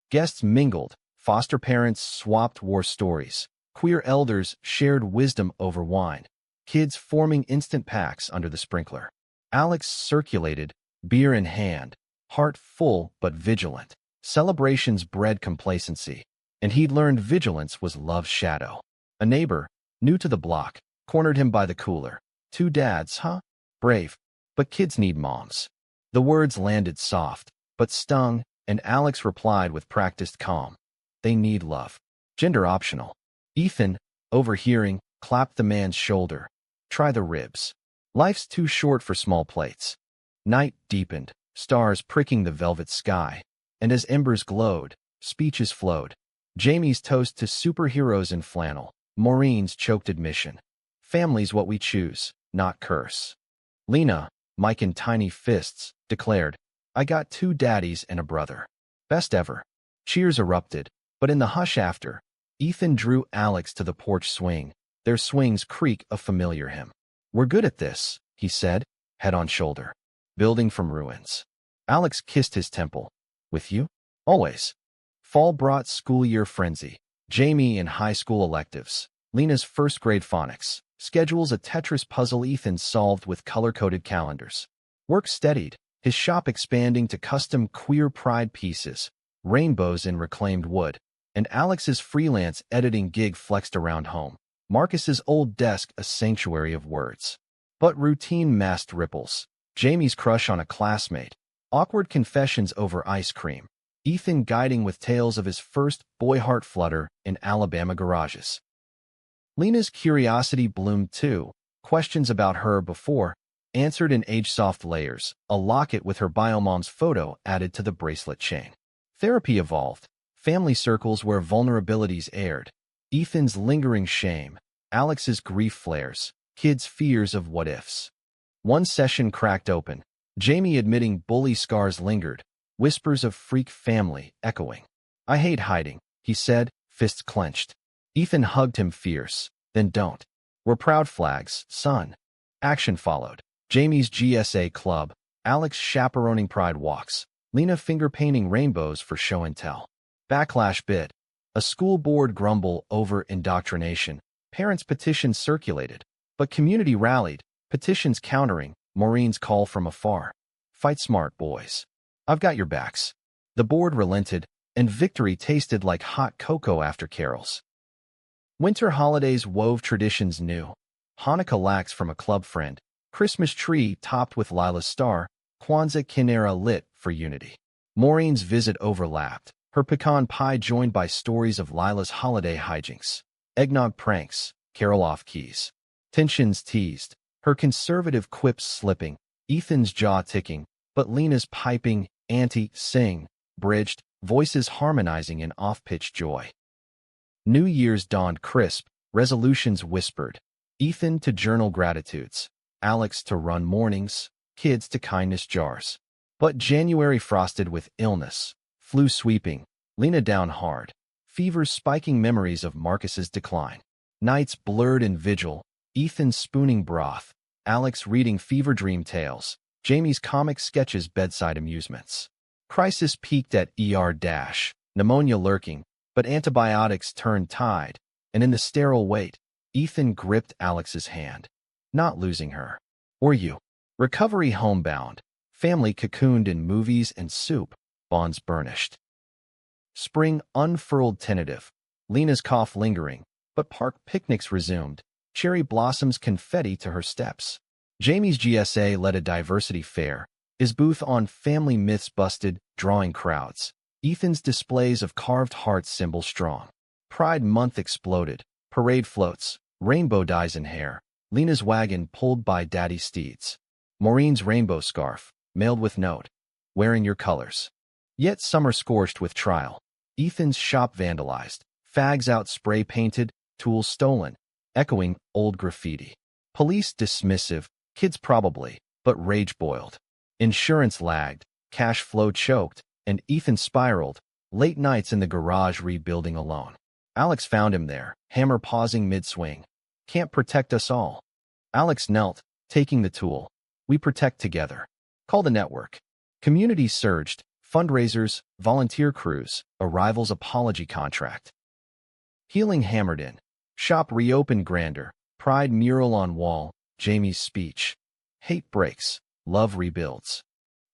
Guests mingled, foster parents swapped war stories, queer elders shared wisdom over wine, kids forming instant packs under the sprinkler. Alex circulated, beer in hand, heart full but vigilant. Celebrations bred complacency, and he'd learned vigilance was love's shadow. A neighbor, new to the block, cornered him by the cooler. "Two dads, huh? Brave. But kids need moms." The words landed soft, but stung, and Alex replied with practiced calm. "They need love. Gender optional." Ethan, overhearing, clapped the man's shoulder. "Try the ribs. Life's too short for small plates." Night deepened, stars pricking the velvet sky, and as embers glowed, speeches flowed. Jamie's toast to superheroes in flannel, Maureen's choked admission. "Family's what we choose, not curse." Lena, mic in tiny fists, declared, "I got 2 daddies and a brother. Best ever." Cheers erupted, but in the hush after, Ethan drew Alex to the porch swing, their swing's creak a familiar hymn. "We're good at this," he said, head on shoulder. "Building from ruins." Alex kissed his temple. "With you? Always." Fall brought school year frenzy. Jamie in high school electives. Lena's first grade phonics. Schedules a Tetris puzzle Ethan solved with color-coded calendars. Work steadied, his shop expanding to custom queer pride pieces, rainbows in reclaimed wood, and Alex's freelance editing gig flexed around home. Marcus's old desk a sanctuary of words. But routine masked ripples. Jamie's crush on a classmate. Awkward confessions over ice cream. Ethan guiding with tales of his first boy heart flutter in Alabama garages. Lena's curiosity bloomed too, questions about her before, answered in age-soft layers, a locket with her biomom's photo added to the bracelet chain. Therapy evolved, family circles where vulnerabilities aired, Ethan's lingering shame, Alex's grief flares, kids' fears of what-ifs. One session cracked open, Jamie admitting bully scars lingered, whispers of freak family echoing. "I hate hiding," he said, fists clenched. Ethan hugged him fierce. "Then don't. We're proud flags, son." Action followed. Jamie's GSA club, Alex chaperoning pride walks, Lena finger-painting rainbows for show and tell. Backlash bit. A school board grumble over indoctrination. Parents' petitions circulated, but community rallied, petitions countering Maureen's call from afar. "Fight smart, boys. I've got your backs." The board relented, and victory tasted like hot cocoa after carols. Winter holidays wove traditions new. Hanukkah lax from a club friend, Christmas tree topped with Lila's star, Kwanzaa Kinara lit for unity. Maureen's visit overlapped, her pecan pie joined by stories of Lila's holiday hijinks. Eggnog pranks, carol off keys. Tensions teased, her conservative quips slipping, Ethan's jaw ticking, but Lena's piping, anti-sing, bridged, voices harmonizing in off-pitch joy. New Year's dawned crisp, resolutions whispered. Ethan to journal gratitudes, Alex to run mornings, kids to kindness jars. But January frosted with illness, flu sweeping, Lena down hard, fevers spiking memories of Marcus's decline. Nights blurred in vigil, Ethan spooning broth, Alex reading fever dream tales, Jamie's comic sketches bedside amusements. Crisis peaked at ER-, pneumonia lurking, but antibiotics turned tide, and in the sterile wait, Ethan gripped Alex's hand. Not losing her. Or you. Recovery homebound, family cocooned in movies and soup, bonds burnished. Spring unfurled tentative, Lena's cough lingering, but park picnics resumed, cherry blossoms confetti to her steps. Jamie's GSA led a diversity fair, his booth on family myths busted, drawing crowds. Ethan's displays of carved hearts symbol strong. Pride Month exploded, parade floats, rainbow dyes in hair, Lena's wagon pulled by daddy steeds. Maureen's rainbow scarf, mailed with note, "Wearing your colors." Yet summer scorched with trial. Ethan's shop vandalized, fags out spray painted, tools stolen, echoing old graffiti. Police dismissive, kids probably, but rage boiled. Insurance lagged, cash flow choked, and Ethan spiraled, late nights in the garage rebuilding alone. Alex found him there, hammer pausing mid-swing. Can't protect us all. Alex knelt, taking the tool. We protect together. Call the network. Communities surged, fundraisers, volunteer crews, a rival's apology contract. Healing hammered in. Shop reopened grander. Pride mural on wall. Jamie's speech. Hate breaks. Love rebuilds.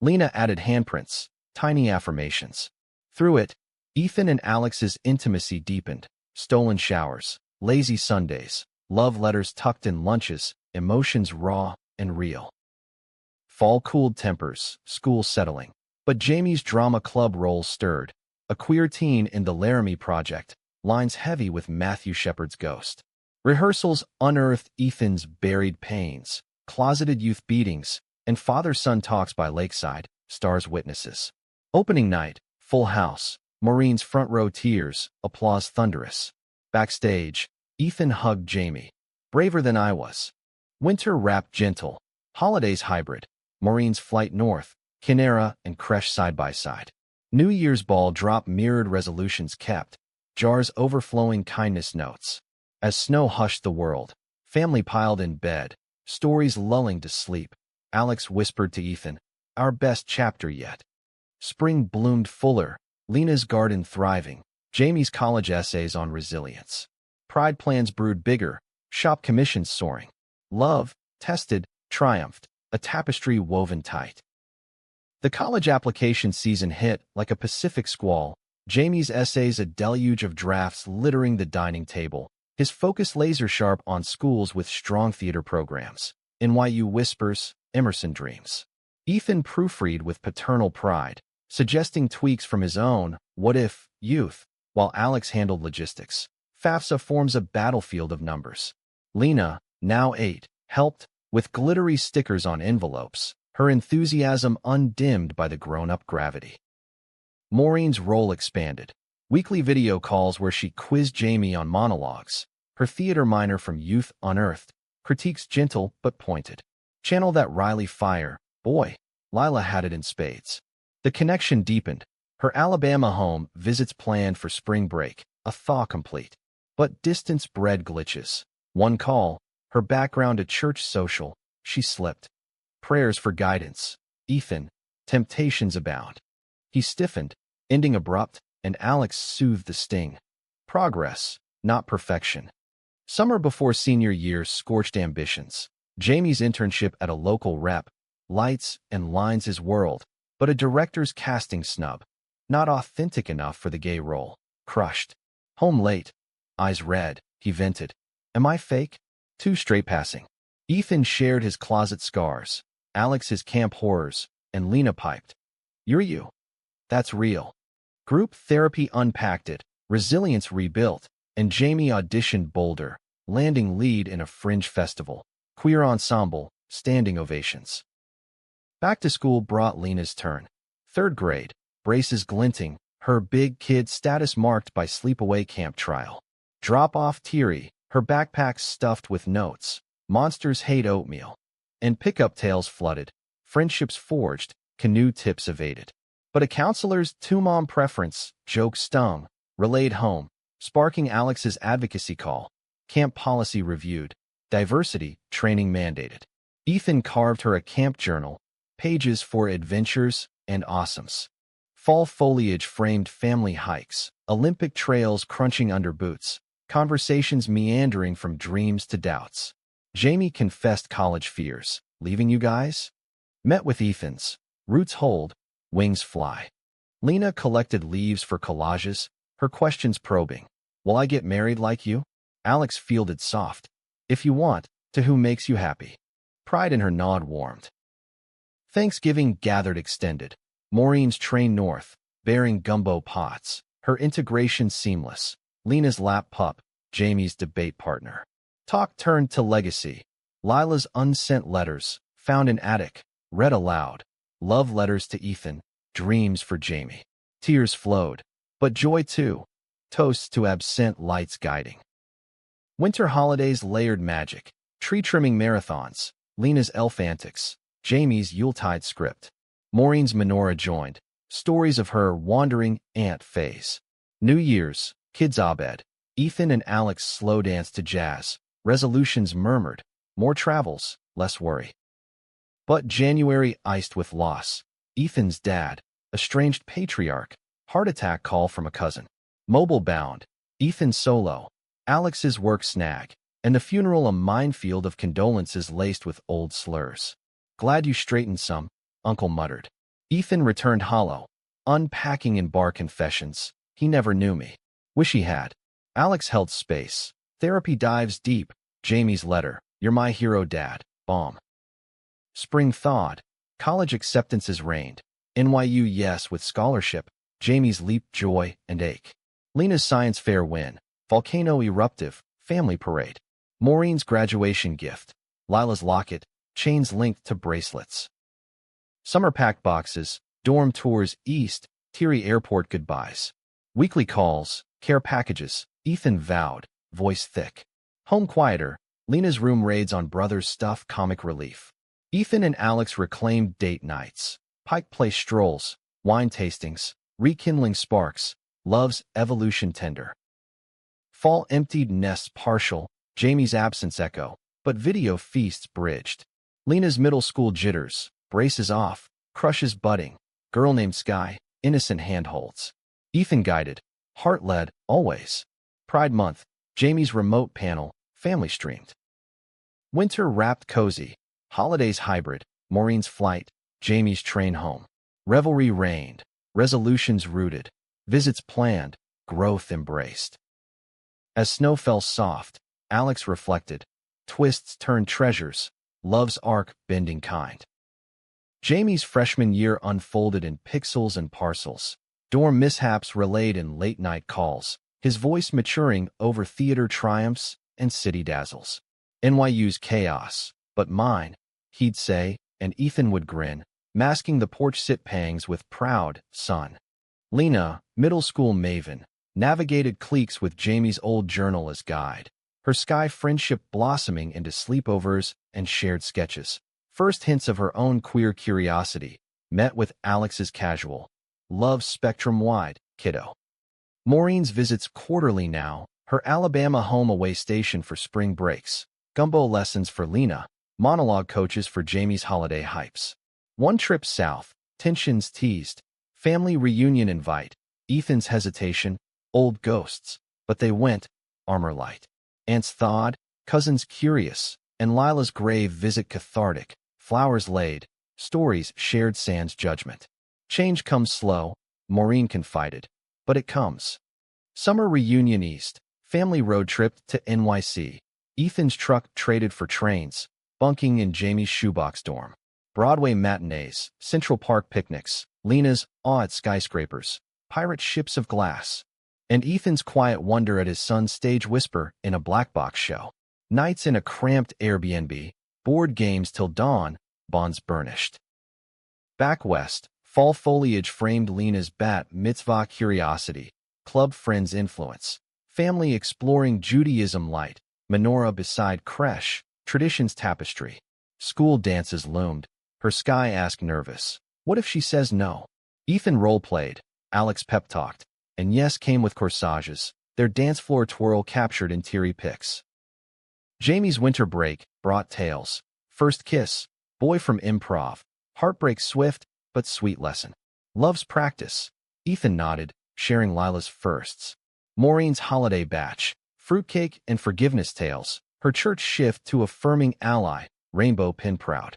Lena added handprints. Tiny affirmations. Through it, Ethan and Alex's intimacy deepened. Stolen showers. Lazy Sundays. Love letters tucked in lunches. Emotions raw and real. Fall cooled tempers. School settling. But Jamie's drama club role stirred. A queer teen in the Laramie Project. Lines heavy with Matthew Shepard's ghost. Rehearsals unearthed Ethan's buried pains, closeted youth beatings, and father-son talks by Lakeside, stars witnesses. Opening night, full house, Maureen's front row tears, applause thunderous. Backstage, Ethan hugged Jamie. Braver than I was. Winter wrapped gentle. Holidays hybrid. Maureen's flight north, Kinera and Creche side by side. New Year's ball drop mirrored resolutions kept. Jars overflowing kindness notes. As snow hushed the world, family piled in bed, stories lulling to sleep, Alex whispered to Ethan, our best chapter yet. Spring bloomed fuller, Lena's garden thriving, Jamie's college essays on resilience. Pride plans brewed bigger, shop commissions soaring. Love, tested, triumphed, a tapestry woven tight. The college application season hit like a Pacific squall, Jamie's essays a deluge of drafts littering the dining table, his focus laser-sharp on schools with strong theater programs. NYU whispers, Emerson dreams. Ethan proofread with paternal pride, suggesting tweaks from his own what-if youth, while Alex handled logistics. FAFSA forms a battlefield of numbers. Lena, now 8, helped, with glittery stickers on envelopes, her enthusiasm undimmed by the grown-up gravity. Maureen's role expanded. Weekly video calls where she quizzed Jamie on monologues. Her theater minor from Youth Unearthed, critiques gentle but pointed. Channel that Riley fire. Boy, Lila had it in spades. The connection deepened. Her Alabama home visits planned for spring break, a thaw complete. But distance bred glitches. One call, her background a church social, she slipped. Prayers for guidance. Ethan, temptations abound. He stiffened, ending abrupt, and Alex soothed the sting. Progress, not perfection. Summer before senior year scorched ambitions. Jamie's internship at a local rep, lights and lines his world, but a director's casting snub. Not authentic enough for the gay role. Crushed. Home late. Eyes red, he vented. Am I fake? Too straight passing. Ethan shared his closet scars, Alex his camp horrors, and Lena piped. You're you. That's real. Group therapy unpacked it, resilience rebuilt, and Jamie auditioned bolder, landing lead in a fringe festival. Queer ensemble, standing ovations. Back to school brought Lena's turn. 3rd grade, braces glinting, her big kid status marked by sleepaway camp trial. Drop-off teary, her backpack stuffed with notes, monsters hate oatmeal. And pickup tales flooded, friendships forged, canoe tips evaded. But a counselor's two-mom preference, joke stung, relayed home, sparking Alex's advocacy call. Camp policy reviewed, diversity training mandated. Ethan carved her a camp journal, pages for adventures and awesomes. Fall foliage framed family hikes, Olympic trails crunching under boots, conversations meandering from dreams to doubts. Jamie confessed college fears. Leaving you guys? Met with Ethan's. Roots hold, wings fly. Lena collected leaves for collages, her questions probing. Will I get married like you? Alex fielded soft. If you want, to who makes you happy. Pride in her nod warmed. Thanksgiving gathered extended. Maureen's train north, bearing gumbo pots. Her integration seamless. Lena's lap pup, Jamie's debate partner. Talk turned to legacy. Lila's unsent letters, found in attic, read aloud. Love letters to Ethan, dreams for Jamie. Tears flowed, but joy too. Toasts to absent lights guiding. Winter holidays layered magic. Tree trimming marathons, Lena's elf antics, Jamie's Yuletide script. Maureen's menorah joined. Stories of her wandering aunt phase. New Year's, kids Abed. Ethan and Alex slow danced to jazz. Resolutions murmured. More travels, less worry. But January iced with loss. Ethan's dad, estranged patriarch, heart attack call from a cousin. Mobile bound. Ethan solo. Alex's work snag. And the funeral a minefield of condolences laced with old slurs. Glad you straightened some, Uncle muttered. Ethan returned hollow, unpacking in bar confessions. He never knew me. Wish he had. Alex held space. Therapy dives deep. Jamie's letter. You're my hero, Dad. Bomb. Spring thawed. College acceptances reigned. NYU yes with scholarship. Jamie's leap joy and ache. Lena's science fair win. Volcano eruptive. Family parade. Maureen's graduation gift. Lila's locket. Chains linked to bracelets. Summer pack boxes. Dorm tours east. Teary airport goodbyes. Weekly calls. Care packages. Ethan vowed. Voice thick. Home quieter. Lena's room raids on brothers' stuff comic relief. Ethan and Alex reclaimed date nights. Pike Place strolls. Wine tastings. Rekindling sparks. Love's evolution tender. Fall emptied nests partial. Jamie's absence echo. But video feasts bridged. Lena's middle school jitters. Braces off. Crushes budding. Girl named Sky. Innocent handholds. Ethan guided. Heart led. Always. Pride Month. Jamie's remote panel. Family streamed. Winter wrapped cozy. Holidays hybrid. Maureen's flight. Jamie's train home. Revelry reigned. Resolutions rooted. Visits planned. Growth embraced. As snow fell soft, Alex reflected. Twists turned treasures. Love's arc bending kind. Jamie's freshman year unfolded in pixels and parcels. Dorm mishaps relayed in late-night calls. His voice maturing over theater triumphs and city dazzles. NYU's chaos, but mine, he'd say, and Ethan would grin, masking the porch sit pangs with proud, son. Lena, middle school maven, navigated cliques with Jamie's old journal as guide. Her Sky friendship blossoming into sleepovers and shared sketches. First hints of her own queer curiosity, met with Alex's casual. Love spectrum-wide, kiddo. Maureen's visits quarterly now, her Alabama home away station for spring breaks. Gumbo lessons for Lena, monologue coaches for Jamie's holiday hypes. One trip south, tensions teased. Family reunion invite. Ethan's hesitation, old ghosts. But they went, armor light. Aunts thawed, cousins curious, and Lila's grave visit cathartic. Flowers laid, stories shared sans judgment. Change comes slow, Maureen confided, but it comes. Summer reunion east, family road trip to NYC. Ethan's truck traded for trains, bunking in Jamie's shoebox dorm. Broadway matinees, Central Park picnics, Lena's awe at skyscrapers, pirate ships of glass, and Ethan's quiet wonder at his son's stage whisper in a black box show. Nights in a cramped Airbnb, board games till dawn, bonds burnished. Back west, fall foliage framed Lena's bat mitzvah curiosity, club friends influence, family exploring Judaism light, menorah beside creche, traditions tapestry. School dances loomed, her Sky asked nervous, what if she says no? Ethan role-played, Alex pep-talked, and yes came with corsages, their dance floor twirl captured in teary pics. Jamie's winter break brought tales. First kiss, boy from improv, heartbreak swift but sweet lesson. Love's practice, Ethan nodded, sharing Lila's firsts. Maureen's holiday batch, fruitcake and forgiveness tales, her church shift to affirming ally, rainbow pin proud.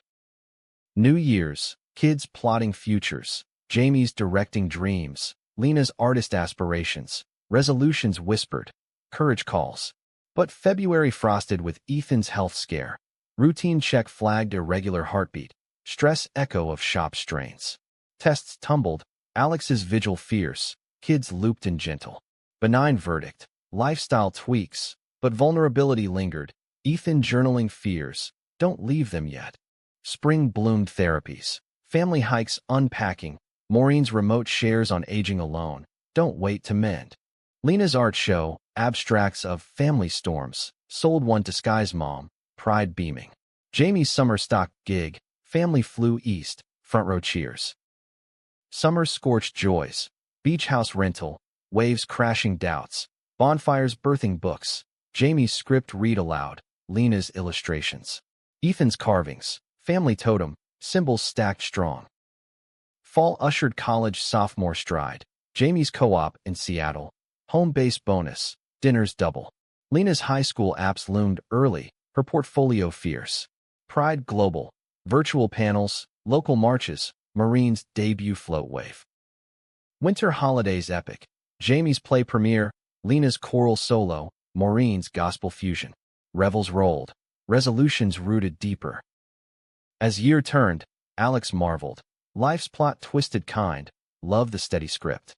New Year's, kids plotting futures, Jamie's directing dreams, Lena's artist aspirations, resolutions whispered, courage calls. But February frosted with Ethan's health scare. Routine check flagged irregular heartbeat, stress echo of shop strains. Tests tumbled, Alex's vigil fierce, kids looped and gentle. Benign verdict, lifestyle tweaks, but vulnerability lingered. Ethan journaling fears, don't leave them yet. Spring bloomed therapies, family hikes unpacking, Maureen's remote shares on aging alone, don't wait to mend. Lena's art show, abstracts of family storms, sold one to Sky's mom, pride beaming. Jamie's summer stock gig, family flew east, front row cheers. Summer's scorched joys. Beach house rental. Waves crashing doubts. Bonfires birthing books. Jamie's script read aloud. Lena's illustrations. Ethan's carvings. Family totem. Symbols stacked strong. Fall ushered college sophomore stride. Jamie's co-op in Seattle. Home base bonus. Dinners double. Lena's high school apps loomed early. Her portfolio fierce. Pride global. Virtual panels. Local marches. Marine's debut float wave. Winter holidays epic. Jamie's play premiere. Lena's choral solo. Maureen's gospel fusion. Revels rolled. Resolutions rooted deeper. As year turned, Alex marveled. Life's plot twisted kind. Love the steady script.